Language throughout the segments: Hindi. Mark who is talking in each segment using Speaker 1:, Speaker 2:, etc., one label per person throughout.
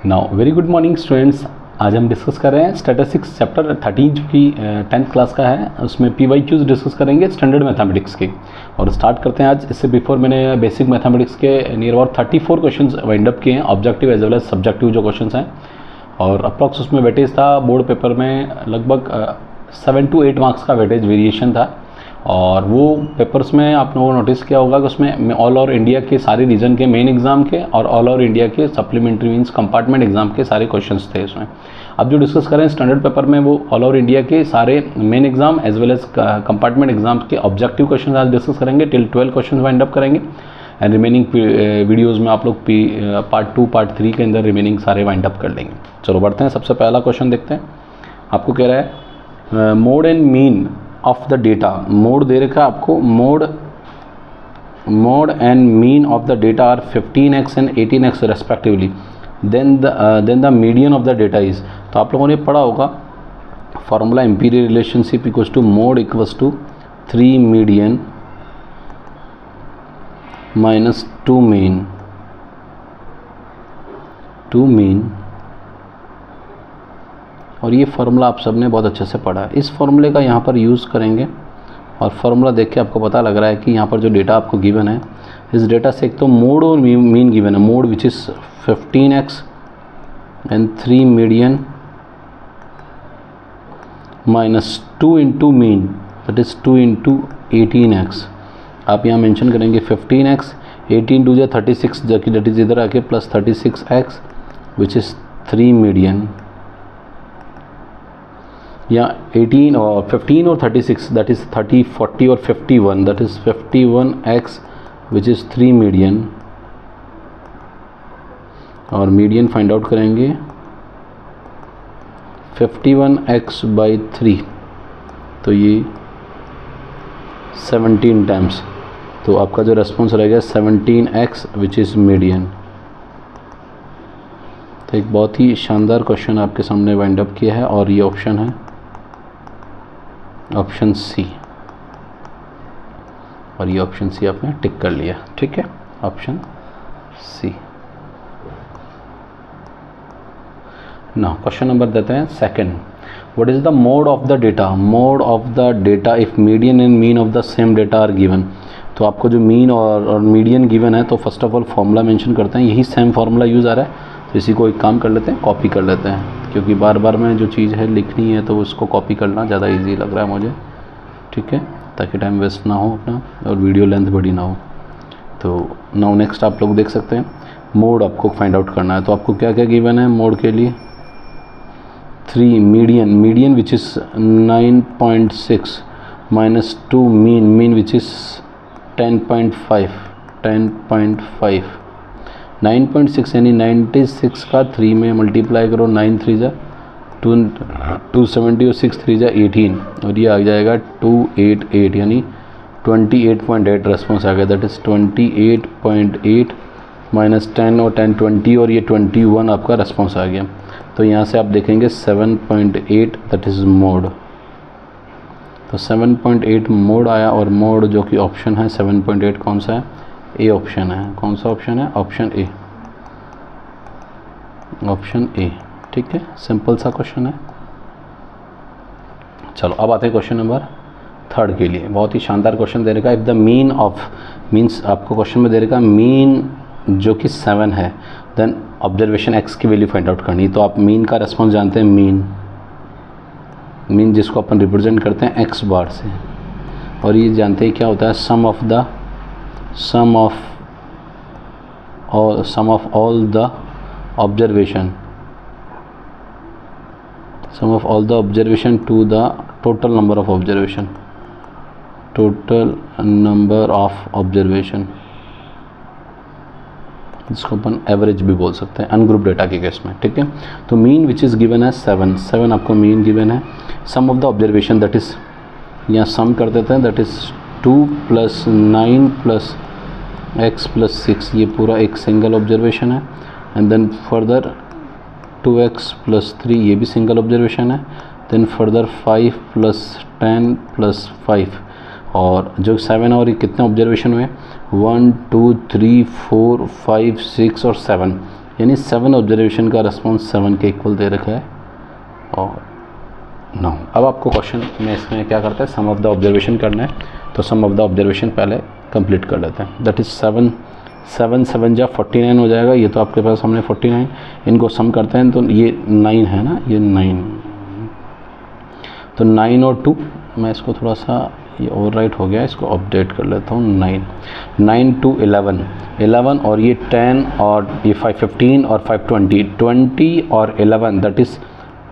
Speaker 1: Now very good morning students. आज हम डिस्कस कर रहे हैं स्टैटिस्टिक्स चैप्टर 13 जो कि 10th क्लास का है। उसमें PYQs डिस्कस करेंगे स्टैंडर्ड मैथमेटिक्स के। और स्टार्ट करते हैं आज। इससे बिफोर मैंने बेसिक मैथमेटिक्स के near about 34 questions wind up किए हैं, objective as well as subjective जो क्वेश्चंस हैं। और अप्रॉक्स उसमें वेटेज था बोर्ड पेपर में लगभग 7 to 8 मार्क्स का वेटेज वेरिएशन था। और वो पेपर्स में आप लोगों को नोटिस किया होगा कि उसमें ऑल ओवर इंडिया के सारे रीजन के मेन एग्जाम के और ऑल ओवर इंडिया के सप्लीमेंट्री मीन्स कंपार्टमेंट एग्जाम के सारे क्वेश्चंस थे उसमें। अब जो डिस्कस करें स्टैंडर्ड पेपर में वो ऑल ओवर इंडिया के सारे main exam as well as compartment exam के ऑब्जेक्टिव क्वेश्चन आज डिस्कस करेंगे। टिल 12 क्वेश्चन वाइंड अप करेंगे एंड रिमेनिंग वीडियोज़ में आप लोग पार्ट 2 पार्ट 3 के अंदर रिमेनिंग सारे वाइंड अप कर लेंगे। चलो बढ़ते हैं। सबसे पहला क्वेश्चन देखते हैं। आपको कह रहा है mode and mean of the data. Mode दे रखा है आपको, mode and mean of the data are 15x and 18x respectively, then the median of the data is. तो आप लोगों ने पढ़ा होगा formula empirical relationship equals to mode equals to 3 median minus 2 mean. और ये फार्मूला आप सबने बहुत अच्छे से पढ़ा है। इस फार्मूले का यहाँ पर यूज़ करेंगे और फार्मूला देख के आपको पता लग रहा है कि यहाँ पर जो डेटा आपको गिवन है, इस डेटा से एक तो मोड और मीन गिवन है। Mode which is 15x and 3 median minus 2 into mean that is 2 into 18x। आप यहाँ मेंशन करेंगे 15x, 18 टू 36 जो कि दैट इज़ इधर आके plus 36x which is 3 median, या 18 और 15 और 36 दैट इज़ 30, 40 और 51 that is 51x which is 3 median. और मीडियन फाइंड आउट करेंगे 51x बाई 3, तो ये 17 टाइम्स। तो आपका जो रेस्पॉन्स रहेगा 17x विच इज़ मीडियन। तो एक बहुत ही शानदार क्वेश्चन आपके सामने वाइंड अप किया है और ये ऑप्शन है ऑप्शन सी। और ये ऑप्शन सी आपने टिक कर लिया, ठीक है, ऑप्शन सी। ना क्वेश्चन नंबर देते हैं second. What is the mode of the data? Mode of the data if median and mean of the same data are given. तो आपको जो मीन और मीडियन गिवन है, तो first of all formula mention करते हैं। यही सेम फार्मूला यूज़ आ रहा है, तो इसी को एक काम कर लेते हैं, कॉपी कर लेते हैं, क्योंकि बार बार में जो चीज़ है लिखनी है तो उसको कॉपी करना ज़्यादा इजी लग रहा है मुझे, ठीक है, ताकि टाइम वेस्ट ना हो अपना और वीडियो लेंथ बड़ी ना हो। तो नाउ नेक्स्ट आप लोग देख सकते हैं, मोड आपको फाइंड आउट करना है। तो आपको क्या क्या गिवन है मोड के लिए? 3 median which is 9.6 minus 2 mean which is 10.5 9.6 यानी 96 का 3 में मल्टीप्लाई करो, 9 3 जा 270 और 6 3 जा 18 और ये आ जाएगा 288 यानी 28.8 रेस्पॉन्स आ गया। दैट इज़ 28.8 माइनस 10 और 10 20 और ये 21 आपका रेस्पॉन्स आ गया। तो यहाँ से आप देखेंगे 7.8 दैट इज़ मोड। तो 7.8 मोड आया और मोड जो कि ऑप्शन है 7.8 कौन सा है? ए ऑप्शन है। कौन सा ऑप्शन है? ऑप्शन ए, ऑप्शन ए, ठीक है, सिंपल सा क्वेश्चन है। चलो अब आते हैं क्वेश्चन नंबर 3 के लिए। बहुत ही शानदार क्वेश्चन दे रखा है। If the mean of means आपको क्वेश्चन में दे रखा है मीन जो कि 7 है, देन ऑब्जर्वेशन एक्स की वैल्यू फाइंड आउट करनी। तो आप मीन का रेस्पॉन्स जानते हैं, मीन जिसको अपन रिप्रेजेंट करते हैं एक्स बार से, और ये जानते हैं क्या होता है? Sum of all the observation to the total number of observation, जिसको अपन एवरेज भी बोल सकते हैं अनग्रुप डेटा के केस में, ठीक है। तो मीन विच इज़ गिवन है 7 आपको मीन गिवन है। Sum of the observation that is, यहाँ सम कर देते हैं, दैट इज़ 2 + 9 + x + 6, ये पूरा एक सिंगल ऑब्जर्वेशन है। एंड देन फर्दर 2x + 3 ये भी सिंगल ऑब्जर्वेशन है। देन फर्दर 5 + 10 + 5 और जो 7 और कितने ऑब्जर्वेशन हुए? 1 2 3 4 5 6 और 7, यानी 7 ऑब्जर्वेशन का रिस्पॉन्स 7 के इक्वल दे रखा है। और 9। अब आपको क्वेश्चन में इसमें क्या करता है, सम ऑफ द ऑब्जर्वेशन करना है, तो सम ऑफ द ऑब्जर्वेशन पहले कंप्लीट कर लेते हैं। दैट इज़ 7 7 जा 49 हो जाएगा। ये तो आपके पास हमने 49, इनको सम करते हैं तो ये 9 है ना, ये 9, तो 9 और 2, मैं इसको थोड़ा सा ये ओवरराइट हो गया, इसको अपडेट कर लेता हूँ। 9 2 11 और ये 10 और ये 5 15 और 5 20 और 11 दैट इज़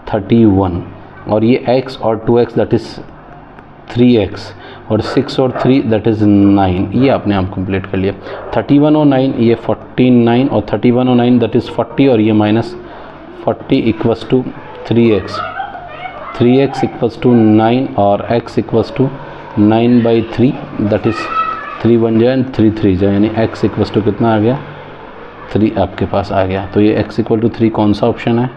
Speaker 1: 31 और ये x और 2x दैट इज़ 3x और 6 और 3 दैट इज़ 9। ये आपने आप कंप्लीट कर लिया। 31 और 9 ये 49 और 31 और 9 दैट इज़ 40 और ये minus 40 equals to 3x equals to 9 और x equals to 9/3 that is 3 1 जाए 3 3 जाए, यानी x इक्वल्स टू कितना आ गया, 3 आपके पास आ गया। तो ये x इक्वल टू 3 कौन सा ऑप्शन है,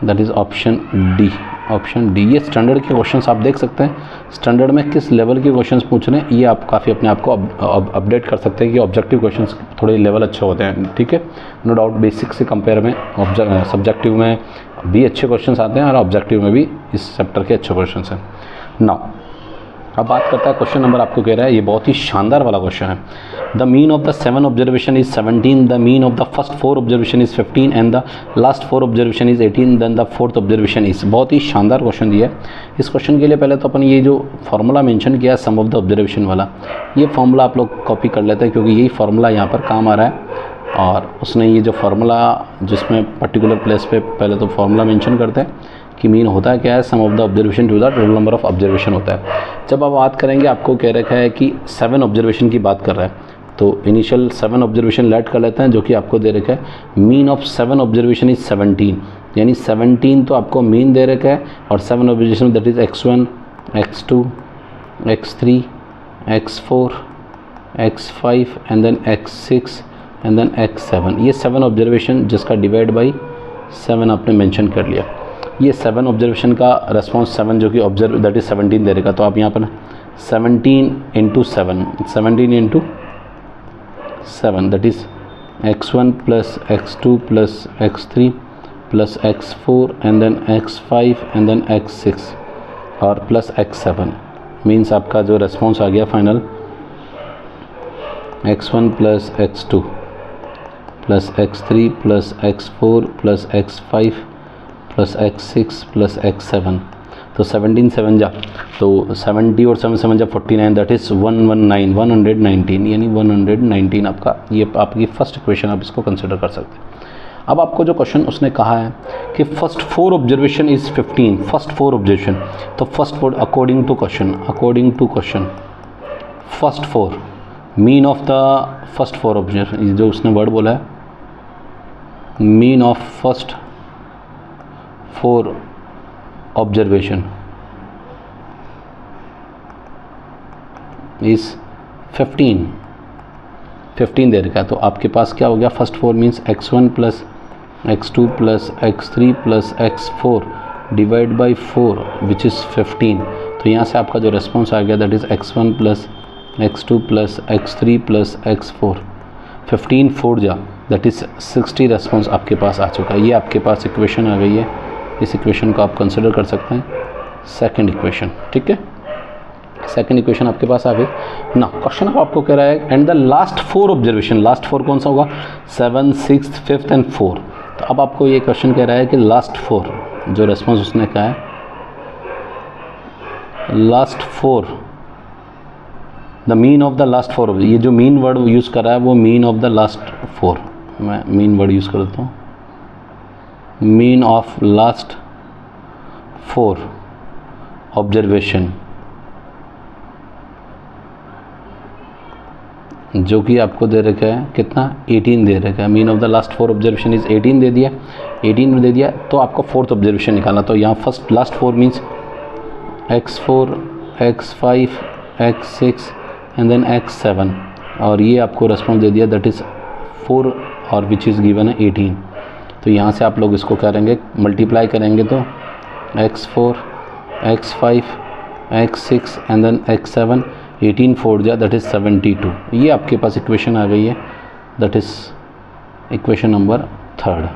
Speaker 1: that is option D. Option D. ये स्टैंडर्ड के क्वेश्चंस आप देख सकते हैं, स्टैंडर्ड में किस लेवल के क्वेश्चंस पूछ रहे हैं, ये आप काफ़ी अपने आप को अपडेट कर सकते हैं कि ऑब्जेक्टिव क्वेश्चंस थोड़े लेवल अच्छे होते हैं। ठीक है, नो डाउट बेसिक से कंपेयर में सब्जेक्टिव में भी अच्छे क्वेश्चंस आते हैं और ऑब्जेक्टिव में भी इस चैप्टर के अच्छे क्वेश्चंस हैं। नाउ अब बात करता है क्वेश्चन नंबर, आपको कह रहा है ये बहुत ही शानदार वाला क्वेश्चन है। The mean of the 7 observation is 17, the mean of the first 4 observation is 15 and the last 4 observation is 18, then the 4th observation is. बहुत ही शानदार क्वेश्चन दिया है। इस क्वेश्चन के लिए पहले तो अपन ये जो फार्मूला मेंशन किया है सम ऑफ द ऑब्जर्वेशन वाला, ये फार्मूला आप लोग कॉपी कर लेते हैं क्योंकि यही फार्मूला यहाँ पर काम आ रहा है। और उसने ये जो फार्मूला जिसमें पर्टिकुलर प्लेस पे पहले तो फार्मूला मेंशन करते हैं कि मीन होता है क्या है, sum of the observation to the total number of observation होता है। जब आप बात करेंगे, आपको कह रखा है कि 7 ऑब्जर्वेशन की बात कर रहा है, तो इनिशियल 7 ऑब्जर्वेशन लेट कर लेते हैं, जो कि आपको दे रखा है मीन ऑफ 7 ऑब्जर्वेशन इज 17, यानी 17 तो आपको मीन दे रखा है और 7 observation that is x1 x2 x3 x4 x5 and then x6 and then x7। ये 7 ऑब्जर्वेशन जिसका डिवाइड बाई 7 आपने मेंशन कर लिया। ये 7 ऑब्जर्वेशन का रेस्पॉन्स 7 जो कि ऑब्जर्व दैट इज़ 17 दे रहेगा, तो आप यहाँ पर 17 into 7 that is x1 plus x2 plus x3 plus x4 and then x5 and then x6 और प्लस x7 मीन्स आपका जो रेस्पॉन्स आ गया final x1 plus x2 plus x3 plus x4 plus x5 plus x6 plus x7। तो 17 7 जा तो 70 और 7 7 जा 49 दैट इज़ 119 यानी 119 आपका, ये आपकी फर्स्ट इक्वेशन आप इसको कंसिडर कर सकते हैं। अब आपको जो क्वेश्चन उसने कहा है कि first 4 observation is 15, first 4 observation, तो first 4 according to question first 4 mean of the first 4 observation, जो उसने वर्ड बोला है mean of first 4 observation is 15 दे रखा है। तो आपके पास क्या हो गया, first 4 means x1 plus x2 plus x3 plus x4 divide by 4 which is 15। तो यहाँ से आपका जो रेस्पॉन्स आ गया that is x1 plus x2 plus x3 plus x4, 15 4 जा दैट इज़ 60 रेस्पॉन्स आपके पास आ चुका है। ये आपके पास इक्वेशन आ गई है, इस इक्वेशन को आप कंसिडर कर सकते हैं सेकंड इक्वेशन। ठीक है, सेकंड इक्वेशन आपके पास आ गई ना। क्वेश्चन अब आपको कह रहा है and the last 4 observation, last 4 कौन सा होगा, 7 6 5 एंड 4। तो अब आपको ये क्वेश्चन कह रहा है कि लास्ट 4 जो रेस्पॉन्स उसने कहा है last 4 the mean of the last 4, ये जो मीन वर्ड यूज़ कर रहा है वो मीन ऑफ द लास्ट 4, मैं मीन वर्ड यूज़ कर देता हूँ, मीन ऑफ लास्ट 4 ऑब्जर्वेशन, जो कि आपको दे रखा है कितना, 18 दे रखा है। Mean of the last 4 observation is 18 दे दिया, 18 में दे दिया, तो आपको 4th ऑब्जर्वेशन निकालना। तो यहाँ first last 4 means x4 x5 x6 and then x7 और ये आपको रेस्पॉन्स दे दिया दैट इज़ 4 और विच इज़ गिवन है 18। तो यहाँ से आप लोग इसको करेंगे मल्टीप्लाई करेंगे तो x4 x5 x6 and then x7, 18 4 जा दैट इज़ 72। ये आपके पास इक्वेशन आ गई है दैट इज़ इक्वेशन नंबर 3।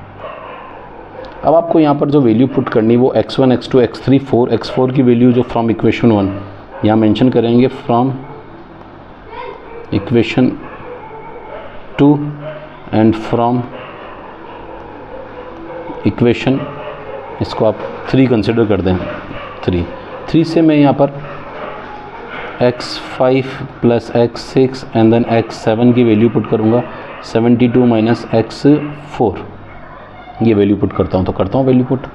Speaker 1: अब आपको यहाँ पर जो वैल्यू पुट करनी है वो x1 x2 x3 4 x4 की वैल्यू जो फ्रॉम इक्वेशन 1 यहाँ मेंशन करेंगे, from equation 2 and from equation, इसको आप 3 कंसिडर कर दें, 3 से मैं यहाँ पर x5 plus x6 and then x7 की वैल्यू पुट करूँगा, 72 माइनस x4 ये वैल्यू पुट करता हूँ। तो करता हूँ वैल्यू पुट,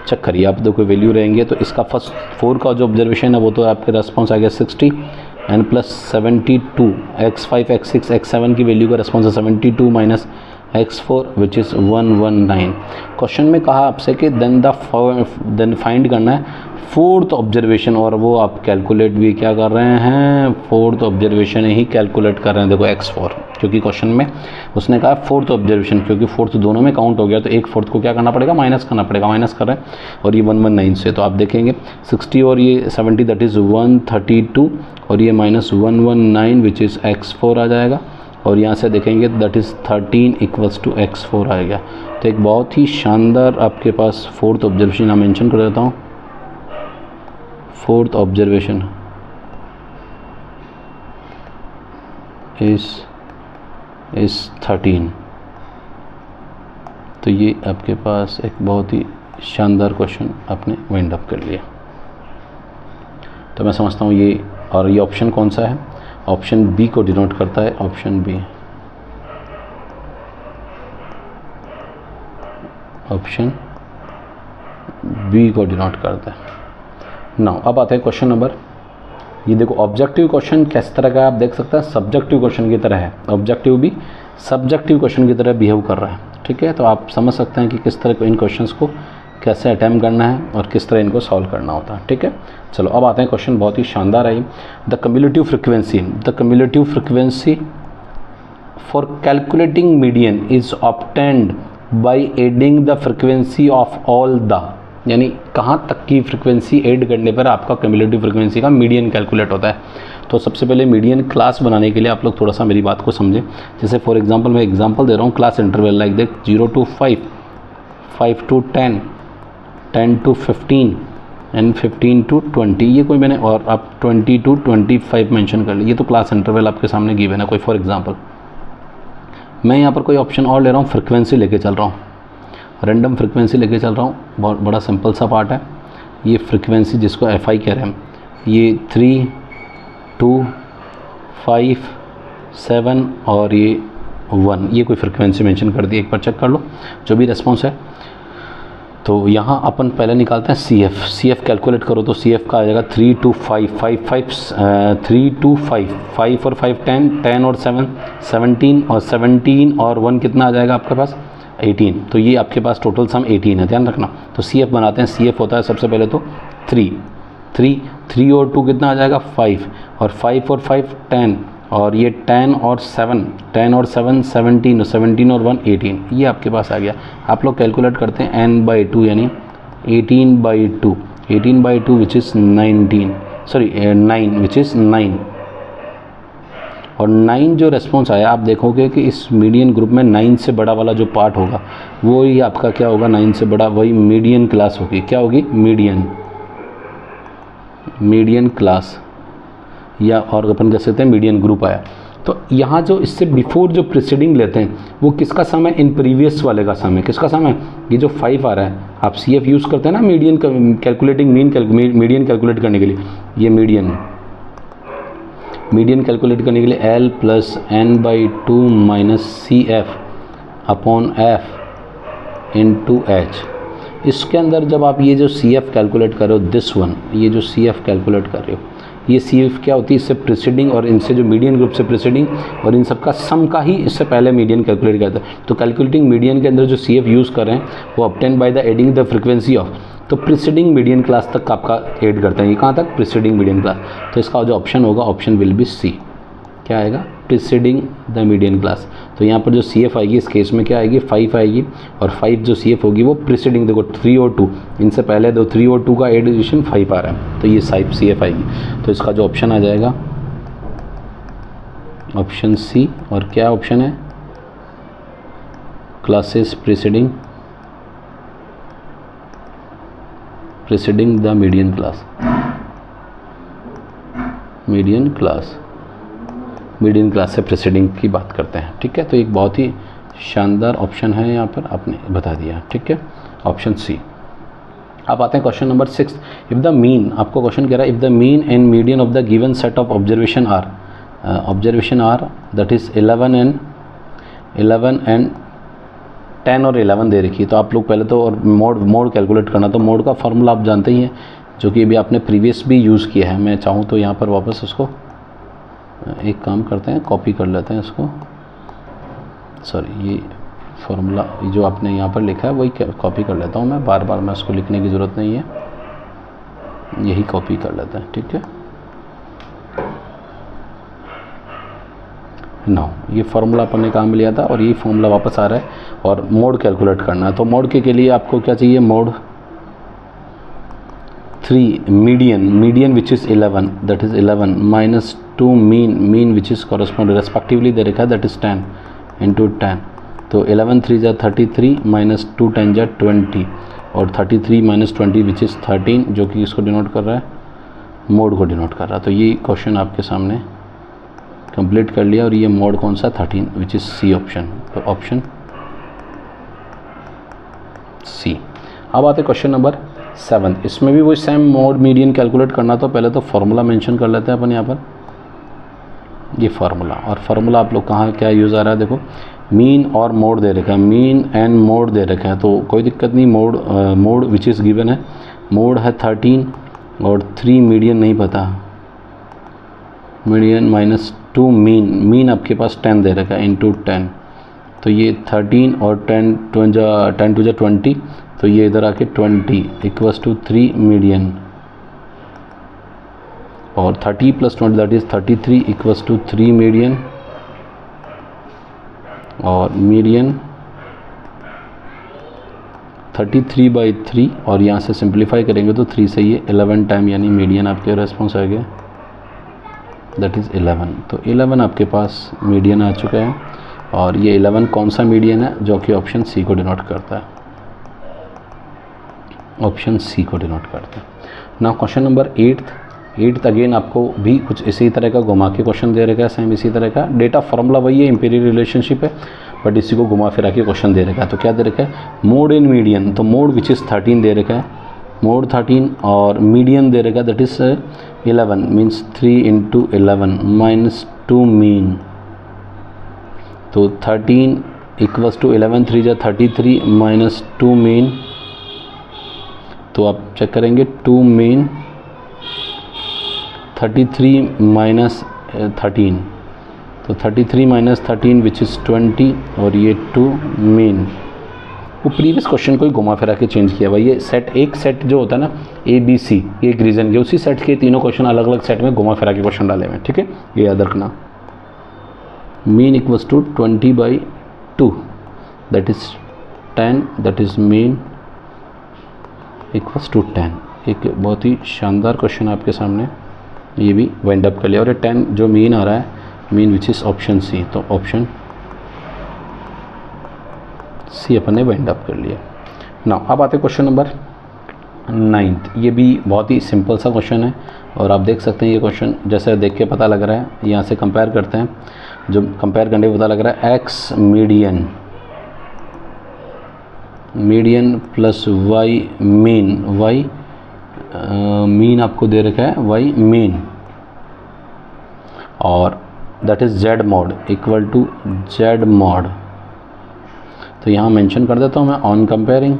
Speaker 1: चेक करिए आप देखो वैल्यू रहेंगे। तो इसका फर्स्ट 4 का जो ऑब्जर्वेशन है वो तो आपके रेस्पॉन्स आ गया 60 and plus 72, x5 x6 x7 की वैल्यू का रेस्पॉन्स है 72 minus x4 which is 119। Question में कहा आपसे कि देन फाइंड करना है फोर्थ ऑब्जर्वेशन, और वो आप कैलकुलेट भी क्या कर रहे हैं, फोर्थ ऑब्जर्वेशन ही कैलकुलेट कर रहे हैं। देखो x4, क्योंकि क्वेश्चन में उसने कहा फोर्थ ऑब्जर्वेशन, क्योंकि फोर्थ दोनों में काउंट हो गया तो एक फोर्थ को क्या करना पड़ेगा, माइनस करना पड़ेगा, माइनस कर रहे हैं। और ये 119 से तो आप देखेंगे 60 और ये 70 दैट इज़ 132 और ये माइनस 119 विच इज़ x4 आ जाएगा। और यहाँ से देखेंगे that is 13 equals to x4 आएगा। तो एक बहुत ही शानदार आपके पास फोर्थ ऑब्जर्वेशन मैं मेंशन कर देता हूँ। Fourth observation is 13। तो ये आपके पास एक बहुत ही शानदार क्वेश्चन आपने वाइंड अप कर लिया। तो मैं समझता हूँ ये, और ये ऑप्शन कौन सा है, ऑप्शन बी को डिनोट करता है, ऑप्शन बी, ऑप्शन बी को डिनोट करता है। नाउ अब आते हैं क्वेश्चन नंबर, ये देखो ऑब्जेक्टिव क्वेश्चन किस तरह का आप देख सकते हैं, सब्जेक्टिव क्वेश्चन की तरह है, ऑब्जेक्टिव भी सब्जेक्टिव क्वेश्चन की तरह बिहेव कर रहा है। ठीक है, तो आप समझ सकते हैं कि किस तरह इन क्वेश्चंस को कैसे अटैम्प्ट करना है और किस तरह इनको सॉल्व करना होता है। ठीक है, चलो अब आते हैं क्वेश्चन, बहुत ही शानदार है। The cumulative frequency for calculating median is obtained by adding the frequency of all the, यानी कहाँ तक की फ्रिक्वेंसी ऐड करने पर आपका कम्युलेटिव फ्रिक्वेंसी का मीडियन कैलकुलेट होता है। तो सबसे पहले मीडियन क्लास बनाने के लिए आप लोग थोड़ा सा मेरी बात को समझें। जैसे फॉर एग्जांपल मैं एग्जांपल दे रहा हूँ, क्लास इंटरवल लाइक देख 0 to 5, 5 to 10, 10 to 15 and 15 to 20, ये कोई मैंने, और आप 20 to 25 मेंशन कर ली, ये तो क्लास इंटरवल आपके सामने गिवन है कोई। फॉर एग्जांपल मैं यहाँ पर कोई ऑप्शन और ले रहा हूँ, फ्रिक्वेंसी लेके चल रहा हूँ, रैंडम फ्रिक्वेंसी लेके चल रहा हूँ। बहुत बड़ा सिंपल सा पार्ट है ये फ्रिक्वेंसी जिसको FI कह रहे हैं। ये 3, 2, 5, 7 और ये 1, ये कोई फ्रिक्वेंसी मेंशन कर दी, एक बार चेक कर लो जो भी रेस्पॉन्स है। तो यहाँ अपन पहले निकालते हैं CF कैलकुलेट करो तो CF का आ जाएगा 3 to 5, 3 to 5, 5 और 5 10, 10 और 7 17 और 17 और 1 कितना आ जाएगा आपके पास 18। तो ये आपके पास टोटल सम 18 है, ध्यान रखना। तो CF बनाते हैं, CF होता है सबसे पहले तो 3 और 2 कितना आ जाएगा 5 और 5 और 5 10 और ये 10 और 7 17 और 17 और 1 18, ये आपके पास आ गया। आप लोग कैलकुलेट करते हैं n/2 यानी 18/2 विच इज़ 9 विच इज़ 9 और 9 जो रेस्पॉन्स आया आप देखोगे कि इस मीडियन ग्रुप में 9 से बड़ा वाला जो पार्ट होगा वो ही आपका क्या होगा, 9 से बड़ा वही मीडियन क्लास होगी। क्या होगी, मीडियन क्लास, या और अपन कह सकते हैं मीडियन ग्रुप आया। तो यहाँ जो इससे बिफोर जो प्रीसीडिंग लेते हैं वो किसका सम है, इन प्रीवियस वाले का सम है। किसका सम है, ये जो 5 आ रहा है, आप CF यूज़ करते हैं ना मीडियन कैलकुलेटिंग मीडियन कैलकुलेट करने के लिए, ये मीडियन कैलकुलेट करने के लिए L + n/2 - CF upon F × H। इसके अंदर जब आप ये जो CF कैलकुलेट कर रहे हो, दिस वन, ये जो CF कैलकुलेट कर रहे हो, ये CF क्या होती है, इससे प्रीसीडिंग और इनसे जो मीडियन ग्रुप से प्रीसीडिंग और इन सब का सम का ही इससे पहले मीडियन कैलकुलेट करता है। तो कैलकुलेटिंग मीडियन के अंदर जो CF यूज़ कर रहे हैं वो obtain by the adding the frequency of, तो प्रीसीडिंग मीडियन क्लास तक आपका ऐड करते हैं। ये कहाँ तक, प्रीसीडिंग मीडियन क्लास। तो इसका जो ऑप्शन होगा, ऑप्शन विल बी C। क्या आएगा, प्रीसीडिंग द मीडियन क्लास। तो यहाँ पर जो CF आएगी इस केस में क्या आएगी, 5 आएगी, और 5 जो CF होगी वो प्रीसीडिंग, देखो 3 और 2 इनसे पहले दो 3 और 2 का एडिशन 5 आ रहा है, तो ये CF आएगी। तो इसका जो ऑप्शन आ जाएगा ऑप्शन C। और क्या ऑप्शन है, classes preceding the median class से प्रीसीडिंग की बात करते हैं, ठीक है। तो एक बहुत ही शानदार ऑप्शन है यहाँ पर, आपने बता दिया, ठीक है, ऑप्शन सी। अब आते हैं question number 6। If the mean, आपको क्वेश्चन कह रहा है if the mean and median of the given set of observation are that is 11 and 10 और 11 दे रखी है। तो आप लोग पहले तो और मोड कैलकुलेट करना, तो मोड का फार्मूला आप जानते ही हैं, जो कि अभी आपने प्रीवियस भी यूज़ किया है। मैं चाहूँ तो यहाँ पर वापस उसको एक काम करते हैं, कॉपी कर लेते हैं इसको, सॉरी ये फार्मूला जो आपने यहाँ पर लिखा है वही कॉपी कर लेता हूँ मैं, बार बार मैं उसको लिखने की ज़रूरत नहीं है, यही कॉपी कर लेते हैं, ठीक है। नाउ ये फार्मूला अपन ने काम लिया था और ये फार्मूला वापस आ रहा है और मोड कैलकुलेट करना है। तो मोड के लिए आपको क्या चाहिए, mode 3 median which is 11 that is 11 minus 2 mean which is correspond respectively दे रखा है दैट इज़ 10 इंटू 10। तो 11 3 जा 33 माइनस 2 10 जा 20 और 33 माइनस 20 विच इज़ 13, जो कि इसको डिनोट कर रहा है, मोड को डिनोट कर रहा है। तो ये क्वेश्चन आपके सामने कंप्लीट कर लिया और ये मोड कौन सा, 13 विच इज़ सी ऑप्शन। तो ऑप्शन सी। अब आते क्वेश्चन नंबर 7। इसमें भी वही सेम मोड मीडियन कैलकुलेट करना, तो पहले तो फार्मूला मेंशन कर लेते हैं अपन यहाँ पर, ये फार्मूला। और फार्मूला आप लोग कहाँ क्या यूज़ आ रहा है, देखो मीन और मोड दे रखा है, मीन एंड मोड दे रखा है, तो कोई दिक्कत नहीं। मोड विच इज़ गिवन है, मोड है 13 और 3 मीडियन नहीं पता, मीडियन माइनस 2 मीन आपके पास 10 दे रखा है इंटू 10। तो ये 13 और 10 टू जा 20, तो ये इधर आके 20 इक्वल्स टू 3 मीडियन और 30 plus 20 that is 33 equals to 3 median और मीडियन 33/3 और यहाँ से सिंप्लीफाई करेंगे तो 3 से ये 11 टाइम, यानी मीडियन आपके रेस्पॉन्स आ गया दैट इज़ 11। तो 11 आपके पास मीडियन आ चुका है और ये 11 कौन सा मीडियन है, जो कि ऑप्शन सी को डिनोट करता है, ऑप्शन सी को डिनोट करता है। नाउ क्वेश्चन नंबर 8 अगेन आपको भी कुछ इसी तरह का घुमा के क्वेश्चन दे रखा है, सेम इसी तरह का, डेटा फार्मूला वही है, इंपीरियल रिलेशनशिप है, बट इसी को घुमा फिरा के क्वेश्चन दे रखा है। तो क्या दे रखा है, मोड इन मीडियन, तो मोड विच इज़ 13 दे रखा है, मोड 13 और मीडियन दे रखा है that is 11 means 3 into 11 minus 2 mean. तो 13 इक्वल्स टू 11 3 जा 33 माइनस 2 मीन। तो आप चेक करेंगे 2 मीन 33 माइनस 13, तो 33 माइनस 13 विच इज़ 20 और ये 2 मीन। वो प्रीवियस क्वेश्चन को ही घुमा फिरा के चेंज किया भाई, ये सेट एक सेट जो होता है ना ABC एक रीजन के, उसी सेट के तीनों क्वेश्चन अलग अलग सेट में घुमा फिरा के क्वेश्चन डाले हुए, ठीक है, ये याद रखना। Mean equals to 20/2 that is 10 that is mean equals to 10। एक बहुत ही शानदार क्वेश्चन आपके सामने, ये भी वाइंड अप कर लिया। और ये 10 जो मीन आ रहा है, mean which is option C, तो ऑप्शन सी अपन ने वाइंड अप कर लिया। नाउ अब आते क्वेश्चन नंबर 9। ये भी बहुत ही सिंपल सा क्वेश्चन है और आप देख सकते हैं ये क्वेश्चन जैसे देख के पता लग रहा है, यहाँ से कंपेयर करते हैं, जो कंपेयर करने पता लग रहा है X median plus Y mean, Y mean आपको दे रखा है वाई मीन और that is Z mode equal to Z mode. तो यहाँ मेंशन कर देता हूँ मैं ऑन कंपेयरिंग,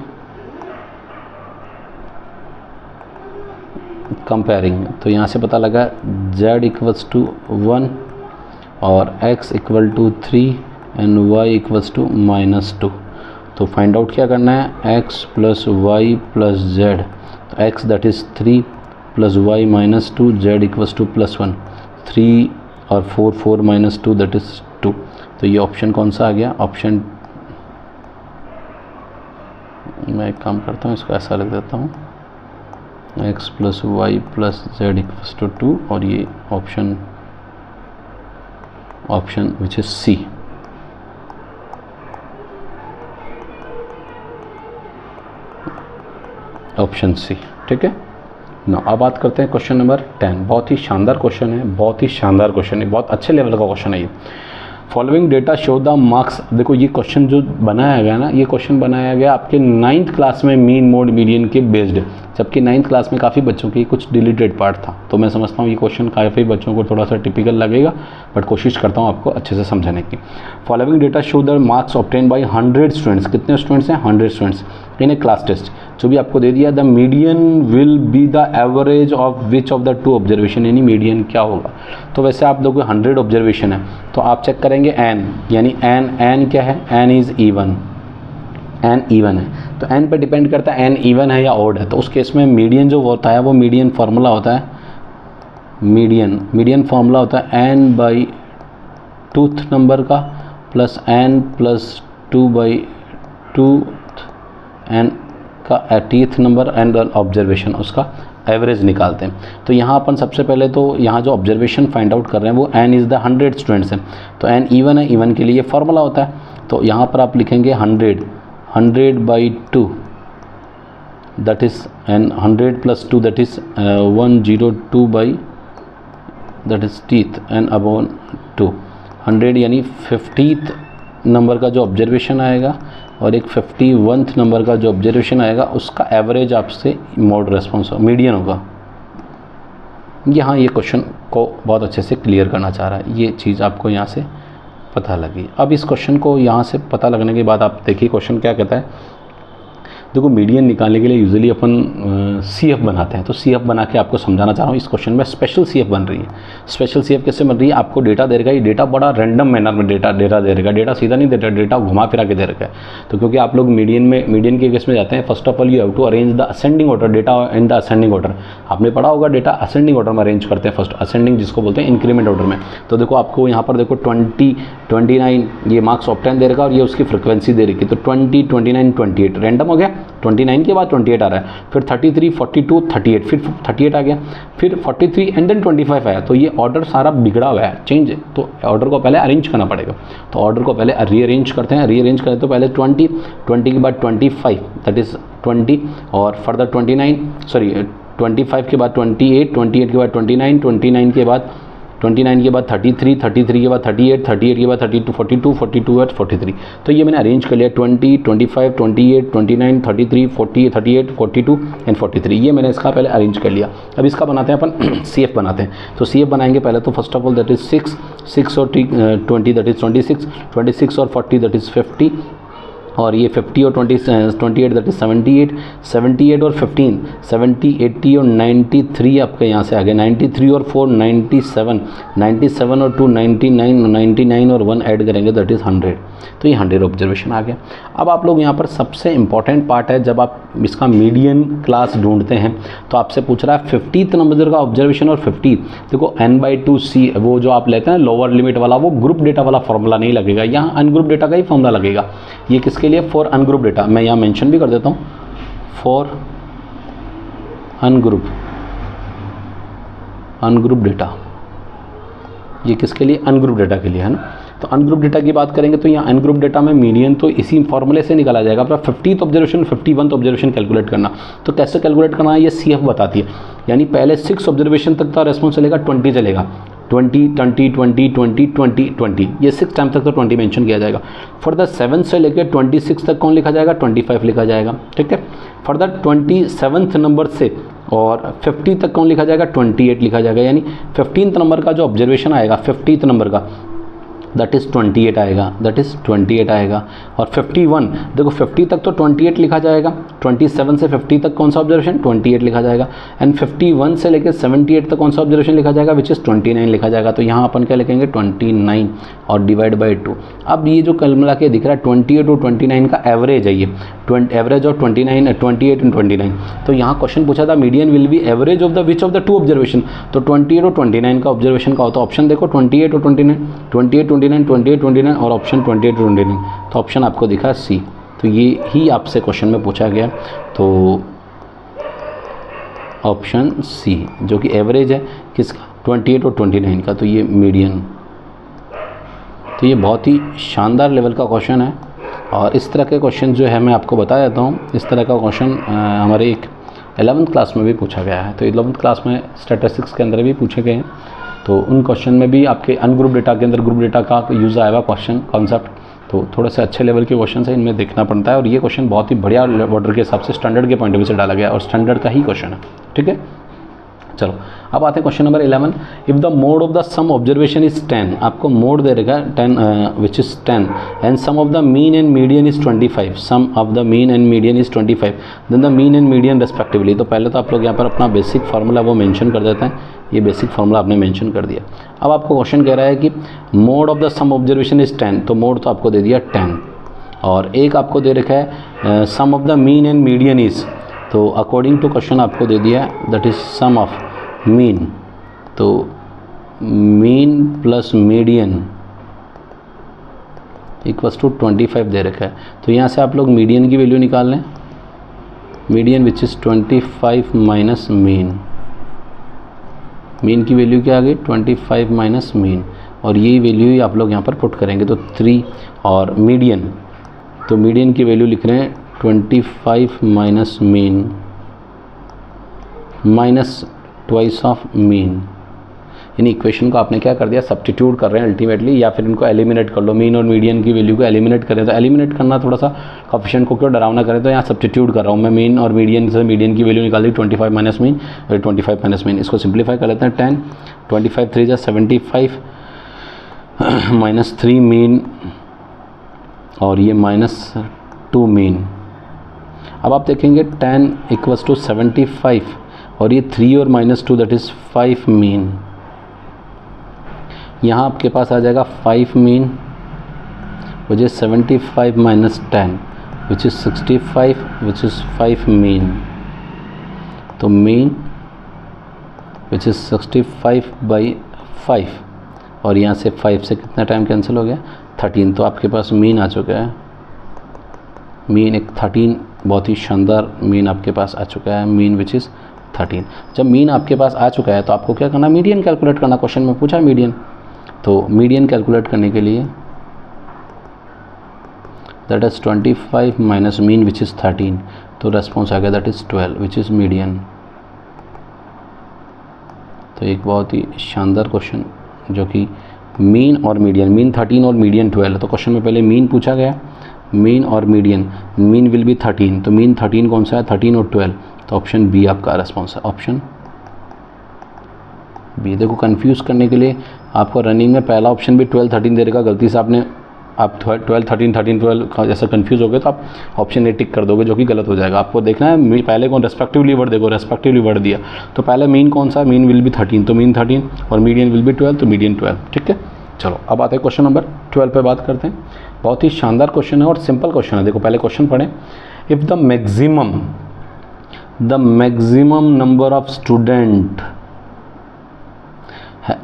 Speaker 1: तो यहाँ से पता लगा z इक्वल्स टू 1 और x equal to 3 and y equals to -2। तो फाइंड आउट क्या करना है, x plus Y plus Z, तो x that is 3 plus Y -2, z equals to +1, 3 और 4 -2 दैट इज़ 2। तो ये ऑप्शन कौन सा आ गया, ऑप्शन, मैं एक काम करता हूँ इसको ऐसा लिख देता हूँ, x plus Y plus Z equals to 2 और ये option which is C. Option C, ठीक है ना। अब बात करते हैं क्वेश्चन नंबर 10। बहुत ही शानदार क्वेश्चन है, बहुत ही शानदार क्वेश्चन है, बहुत अच्छे लेवल का क्वेश्चन है ये। Following data show the marks. देखो ये क्वेश्चन जो बनाया गया ना, ये क्वेश्चन बनाया गया आपके 9th क्लास में मीन मोड मीडियन के बेस्ड, जबकि 9th क्लास में काफ़ी बच्चों की कुछ डिलीटेड पार्ट था। तो मैं समझता हूँ ये क्वेश्चन काफ़ी बच्चों को थोड़ा सा टिपिकल लगेगा, बट कोशिश करता हूँ आपको अच्छे से समझाने की। Following data show the marks obtain by 100 students. कितने स्टूडेंट्स हैं? 100 students in a class test. जो भी आपको दे दिया, the median will be the average of which of the two observation, यानी मीडियन क्या होगा। तो वैसे आप लोग 100 ऑब्जर्वेशन है तो आप चेक करेंगे एन, यानी एन क्या है? N is even, N even है तो एन पे डिपेंड करता है एन ईवन है या ऑड है। तो उस केस में मीडियन जो होता है वो मीडियन फार्मूला होता है, मीडियन फार्मूला होता है एन बाई 2th नंबर का plus N plus 2 by 2th N का 80th नंबर एंड ऑब्जर्वेशन, उसका एवरेज निकालते हैं। तो यहाँ अपन सबसे पहले तो यहाँ जो ऑब्जर्वेशन फाइंड आउट कर रहे हैं वो एन इज़ द 100 स्टूडेंट्स हैं, तो एन ईवन है, ईवन के लिए फार्मूला होता है। तो यहाँ पर आप लिखेंगे 100 by 2 that is N 100 plus 2 that is 102 by that is टीथ एन अपॉन 2। 100 यानी 50th नंबर का जो ऑब्जर्वेशन आएगा और एक 51th नंबर का जो ऑब्जर्वेशन आएगा उसका एवरेज आपसे मोड रेस्पॉन्स मीडियन होगा। यहाँ ये क्वेश्चन को बहुत अच्छे से क्लियर करना चाह रहा है, ये चीज़ आपको यहाँ से पता लगी। अब इस क्वेश्चन को यहाँ से पता लगने के बाद आप देखिए क्वेश्चन क्या कहता है। देखो मीडियन निकालने के लिए यूजुअली अपन CF बनाते हैं, तो CF बना के आपको समझाना चाह रहा हूँ। इस क्वेश्चन में स्पेशल CF बन रही है। स्पेशल CF कैसे बन रही है? आपको डेटा दे रखा है, ये डेटा बड़ा रैंडम मैनर में डेटा दे रखा है, डेटा सीधा नहीं दे रखा, डेटा घुमा फिरा के दे रखा है। तो क्योंकि आप लोग मीडियन के केस में जाते हैं, first of all you have to arrange the ascending order, data in the ascending order. आपने पढ़ा होगा डेटा असेंडिंग ऑर्डर में अरेंज करते हैं, फर्स्ट असेंडिंग जिसको बोलते हैं इंक्रीमेंट ऑर्डर में। तो देखो आपको यहाँ पर देखो 20, 29 ये मार्क्स ऑब्टेन दे रखा और ये उसकी फ्रिक्वेंसी दे रखी। तो 20, 29, 28 रैंडम हो गया, 29 के बाद 28 आ रहा है, फिर 33, 42, 38, फिर 38 आ गया, फिर 43 एंड देन 25 आया। तो ये ऑर्डर सारा बिगड़ा हुआ है, चेंज है, तो ऑर्डर को पहले अरेंज करना पड़ेगा। तो ऑर्डर को पहले रीअरेंज करते हैं, रीअरेंज करें तो पहले 20 के बाद 25 दैट इज़ 20 और फर्दर 25 के बाद 28 के बाद 29 के बाद 33 के बाद 38 के बाद 32 42 और 43। तो ये मैंने अरेंज कर लिया 20, 25, 28, 29, 33, 40, 38, 42 एंड 43। ये मैंने इसका पहले अरेंज कर लिया। अब इसका बनाते हैं अपन CF बनाते हैं। तो CF बनाएंगे पहले तो first of all that is 6 और 20 दैट इज़ 26 और 40 दैट इज़ 50 और ये 50 और 28 दैट इज 78 और 15 70 80 और 93 आपके यहाँ से आ गए 93 और 4 97 और 2 99 और 1 ऐड करेंगे दैट इज़ 100। तो ये 100 ऑब्जर्वेशन आ गया। अब आप लोग यहाँ पर सबसे इंपॉर्टेंट पार्ट है, जब आप इसका मीडियन क्लास ढूंढते हैं तो आपसे पूछ रहा है 50th नंबर का ऑब्जर्वेशन और 50। देखो n/2c वो जो आप लेते हैं लोअर लिमिट वाला, वो ग्रुप डेटा वाला फॉर्मूला नहीं लगेगा, यहाँ अनग्रुप डेटा का ही फॉर्मूला लगेगा। ये किसके लिए? For ungroup data. मैं यहाँ मेंशन भी कर देता हूँ, फॉर अनग्रुप डेटा। ये किसके लिए? अनग्रुप डेटा के लिए, है ना। तो अनग्रुप डेटा की बात करेंगे तो यहाँ अनग्रुप डेटा में मीडियन तो इसी फॉर्मूले से निकाला जाएगा। अपना 50th observation 51th observation calculate करना, तो कैसे कैलकुलेट करना है ये CF बताती है। यानी पहले 6 ऑब्जर्वेशन तक का रेस्पॉन्स चलेगा, 20 चलेगा, 20 ये 6 टाइम तक तो 20 मेंशन किया जाएगा। फर्दर 7 से लेकर 26 तक कौन लिखा जाएगा? 25 लिखा जाएगा, ठीक है। फर्दर 27th नंबर से और 50 तक कौन लिखा जाएगा? 28 लिखा जाएगा। यानी 15th नंबर का जो ऑब्जर्वेशन आएगा 50th नंबर का दैट इज़ 28 आएगा। और 51 देखो 50 तक तो 28 लिखा जाएगा, 27 से 50 तक कौन सा ऑब्जर्वेशन? 28 लिखा जाएगा। एंड 51 से लेकर 78 तक कौन सा ऑब्जर्वेशन लिखा जाएगा? विच इज़ 29 लिखा जाएगा। तो यहाँ अपन क्या लिखेंगे? 29 और डिवाइड बाई 2। अब ये जो कल मिला के दिख रहा है 28 और 29 का एवरेज है, ये एवरेज और 28 एंड 29। तो यहाँ क्वेश्चन पूछा था median will B average of the which of the two observation. तो 28 और 29 का ऑब्जर्वेशन का होता है। ऑप्शन देखो 28 और 29 और ऑप्शन 28 और 29। तो ऑप्शन आपको दिखा C। तो ये ही आपसे क्वेश्चन में पूछा गया, तो ऑप्शन C जो कि एवरेज है किसका? 28 और 29 का। तो ये मीडियन। तो ये बहुत ही शानदार लेवल का क्वेश्चन है। और इस तरह के क्वेश्चन जो है मैं आपको बता देता हूँ। इस तरह का क्वेश्चन हमारे एक 11th क्लास में भी पूछा गया है। तो 11th क्लास में स्टैटिस्टिक्स के अंदर भी पूछे गए हैं। तो उन क्वेश्चन में भी आपके अनग्रुप डेटा के अंदर ग्रुप डेटा का यूज़ आएगा क्वेश्चन कॉन्सेप्ट। तो थोड़े से अच्छे लेवल के क्वेश्चन है, इनमें देखना पड़ता है। और ये क्वेश्चन बहुत ही बढ़िया बॉर्डर के हिसाब से स्टैंडर्ड के पॉइंट ऑफ व्यू से डाला गया और स्टैंडर्ड का ही क्वेश्चन है, ठीक है। चलो अब आते हैं question number 11। If the mode of the sum observation is 10, आपको मोड दे रहेगा 10 which is 10 and sum of the mean and median is 25, sum of the mean and median is 25, then the mean and median respectively. तो पहले तो आप लोग यहाँ पर अपना बेसिक फार्मूला वो मेंशन कर देते हैं। ये बेसिक फार्मूला आपने मेंशन कर दिया। अब आपको क्वेश्चन कह रहा है कि mode of the sum observation is 10, तो मोड तो आपको दे दिया 10, और एक आपको दे रखा है sum of the mean and median is, तो अकॉर्डिंग टू क्वेश्चन आपको दे दिया that is sum of mean, तो mean plus median equals to 25 दे रखा है। तो यहाँ से आप लोग मीडियन की वैल्यू निकाल लें, median which is 25 minus mean, mean की वैल्यू क्या आ गई 25 माइनस मीन, और यही वैल्यू ही आप लोग यहाँ पर पुट करेंगे तो 3, और मीडियन, तो मीडियन की वैल्यू लिख रहे हैं 25 minus mean minus twice of mean. In equation को आपने क्या कर दिया, सब्स्टिट्यूट कर रहे हैं अल्टीमेटली, या फिर इनको एलिमिनेट कर लो, मीन और मीडियन की वैल्यू को एलिमिनेट करें। तो एलिमिनेट करना थोड़ा सा कोफिशिएंट को क्यों डरावना करें, तो यहाँ सब्स्टिट्यूट कर रहा हूँ मैं, मीन और मीडियन से मीडियन की वैल्यू निकाल दी 25 माइनस मीन, 25 माइनस मीन। इसको सिंप्लीफाई कर लेते हैं 10, 25 3 75 माइनस 3 मीन, और ये माइनस 2 मीन। अब आप देखेंगे 10 इक्वल्स टू 75, और ये 3 और माइनस 2 दैट इज़ 5 मीन। यहाँ आपके पास आ जाएगा 5 mean which is 75 minus 10 which is 65 which is 5 mean. तो मीन विच इज़ 65 बाई 5, और यहाँ से 5 से कितना टाइम कैंसिल हो गया 13, तो आपके पास मीन आ चुका है, मीन एक 13, बहुत ही शानदार मीन आपके पास आ चुका है, मीन विच इज़ 13। जब मीन आपके पास आ चुका है तो आपको क्या करना, मीडियन कैलकुलेट करना। क्वेश्चन में पूछा मीडियन, तो मीडियन कैलकुलेट करने के लिए that is 25 minus mean which is 13, तो रेस्पॉन्स आ गया that is 12 which is median. तो एक बहुत ही शानदार क्वेश्चन जो कि मीन और मीडियन, मीन 13 और मीडियन 12, तो क्वेश्चन में पहले मीन पूछा गया, मीन और मीडियन, मीन विल बी 13, तो मीन 13 कौन सा है 13 और 12, तो ऑप्शन बी आपका रेस्पॉन्स है, ऑप्शन बी। देखो कंफ्यूज करने के लिए आपको रनिंग में पहला ऑप्शन भी 12 13 दे देगा, गलती से आपने आप 12 13 13 12 जैसा कंफ्यूज हो गए तो आप ऑप्शन ए टिक कर दोगे, जो कि गलत हो जाएगा। आपको देखना है पहले कौन रेस्पेक्टिवली वर्ड, देखो रेस्पेक्टिवली वर्ड दिया, तो पहले मीन कौन सा, मीन विल बी 13, तो मीन 13, और मीडियन विल बी 12, तो मीडियन 12, ठीक है। चलो अब आते हैं क्वेश्चन नंबर 12 पे बात करते हैं। बहुत ही शानदार क्वेश्चन है और सिंपल क्वेश्चन है। देखो पहले क्वेश्चन पढ़ें, if the maximum number of student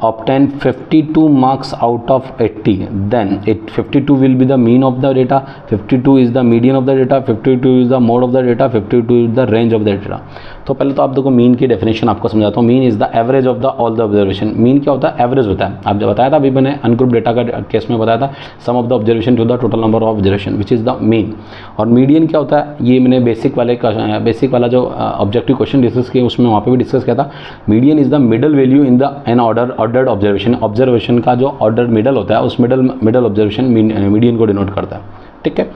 Speaker 1: obtain 52 marks out of 80, then 52 will be the mean of the data, 52 is the median of the data, 52 is the mode of the data, 52 is the range of the data। तो पहले तो आप देखो मीन की डेफिनेशन आपको समझाता हूँ। Mean is the average of the all the observation. Mean क्या होता है, एवरेज होता है। आप जब बताया था अभी मैंने अनग्रुप डेटा का केस में बताया था, sum of the observation to the total number of observation which is the mean. और मीडियन क्या होता है, ये मैंने बेसिक वाला जो ऑब्जेक्टिव क्वेश्चन डिस्कस किया उसमें वहाँ पे भी डिस्कस किया था। Median is the middle value in the N ordered observation का जो ऑर्डर मिडल होता है उस मिडल ऑब्जर्वेशन मीडियन को डिनोट करता है, ठीक है।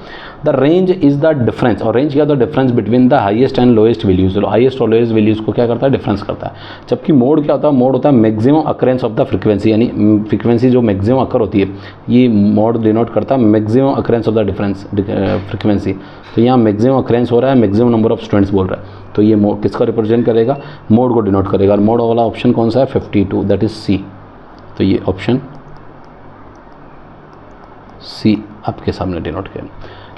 Speaker 1: The range is the difference, और रेंज क्या होता है, difference between the highest and lowest values. Highest और लोएस्ट वैल्यूज को क्या करता है, डिफरेंस करता है। जबकि मोड क्या होता है, मोड होता है maximum occurrence of the frequency, यानी फ्रीक्वेंसी जो मैक्सिमम अकर होती है ये मोड डिनोट करता है maximum occurrence of the difference frequency. तो यहाँ मैक्सिमम अकरेंस हो रहा है, मैक्सिमम नंबर ऑफ स्टूडेंट्स बोल रहा है, तो ये मोड किसका रिप्रेजेंट करेगा, मोड को डिनोट करेगा। और मोड वाला ऑप्शन कौन सा है, 52, दैट इज सी। तो ये ऑप्शन सी आपके सामने डिनोट किया।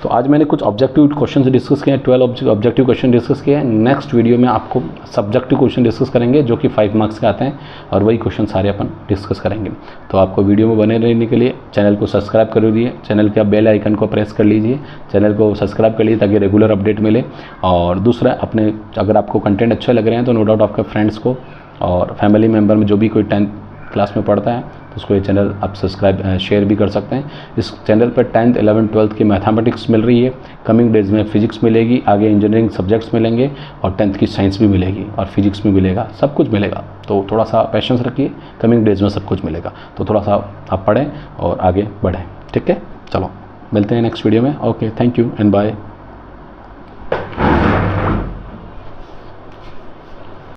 Speaker 1: तो आज मैंने कुछ ऑब्जेक्टिव क्वेश्चन डिस्कस किए हैं, 12 ऑब्जेक्टिव क्वेश्चन डिस्कस किए हैं। नेक्स्ट वीडियो में आपको सब्जेक्टिव क्वेश्चन डिस्कस करेंगे जो कि 5 मार्क्स के आते हैं, और वही क्वेश्चन सारे अपन डिस्कस करेंगे। तो आपको वीडियो में बने रहने के लिए चैनल को सब्सक्राइब कर लीजिए, चैनल के बेल आइकन को प्रेस कर लीजिए, चैनल को सब्सक्राइब कर लीजिए ताकि रेगुलर अपडेट मिले। और दूसरा, अपने अगर आपको कंटेंट अच्छे लग रहे हैं तो नो डाउट आपके फ्रेंड्स को और फैमिली मेम्बर में जो भी कोई 10 क्लास में पढ़ता है तो उसको ये चैनल आप सब्सक्राइब शेयर भी कर सकते हैं। इस चैनल पर 10th 11th 12th की मैथमेटिक्स मिल रही है, कमिंग डेज में फिजिक्स मिलेगी, आगे इंजीनियरिंग सब्जेक्ट्स मिलेंगे और 10th की साइंस भी मिलेगी और फिजिक्स भी मिलेगा, सब कुछ मिलेगा। तो थोड़ा सा पेशेंस रखिए, कमिंग डेज में सब कुछ मिलेगा, तो थोड़ा सा आप पढ़ें और आगे बढ़ें। ठीक है, चलो मिलते हैं नेक्स्ट वीडियो में। Okay, thank you and bye.